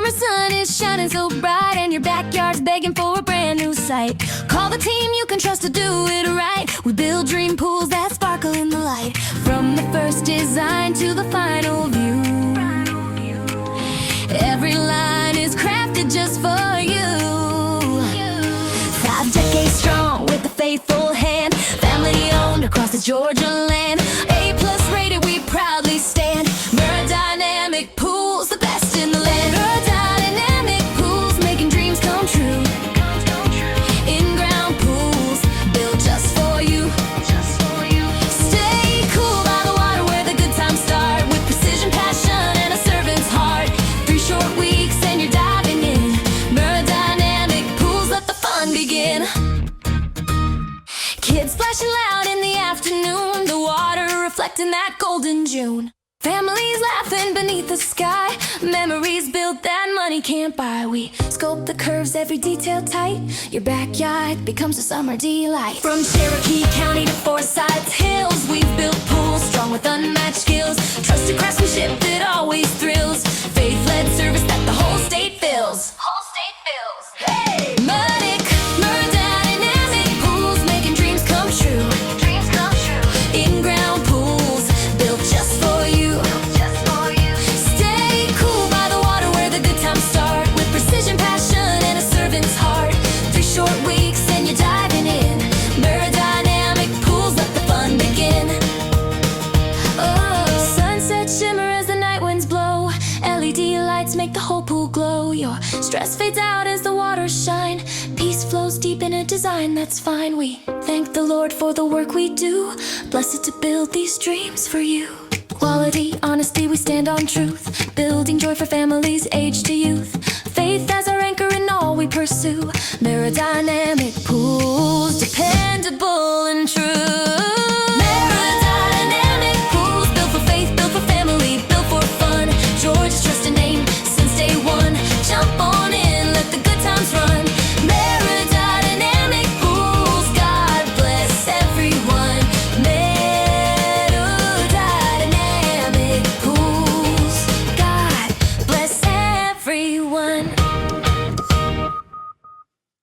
summer sun is shining so bright, and your backyard's begging for a brand new site. Call the team you can trust to do it right. We build dream pools that sparkle in the light. From the first design to the final view, every line is crafted just for you. 5 decades strong with a faithful hand, family owned across the Georgia land. A+ rated, we proudly stand. Dynamic pools, the best in the land. Dynamic pools, making dreams come true. Inground pools, built just for you. Stay cool by the water where the good times start, with precision, passion, and a servant's heart. 3 short weeks and you're diving in. Dynamic pools, let the fun begin. Kids splashing loud in the afternoon, the water reflecting that golden June. Families laughing beneath the sky, memories built that money can't buy. We sculpt the curves, every detail tight. Your backyard becomes a summer delight. From Cherokee County to Forsyth's Hills, we've built pools strong with unmatched skills. Trusted craftsmanship that always thrills. Faith-led service that the whole state fills. Hey! Dynamic pools, making dreams come true. In-ground pools, built just for you. Stay cool by the water where the good times start, with precision, passion, and a servant's heart. 3 short weeks and you're diving in. Dynamic pools, let the fun begin. Oh, sunset shimmer as the night winds blow. LED lights make the whole pool glow. Your stress fades out as the waters shine. Peace flows deep in a design that's fine. We thank the Lord for the work we do. Blessed to build these dreams for you. Quality, honesty, we stand on truth. Building joy for families, age to youth. Faith as our anchor in all we pursue. Dynamic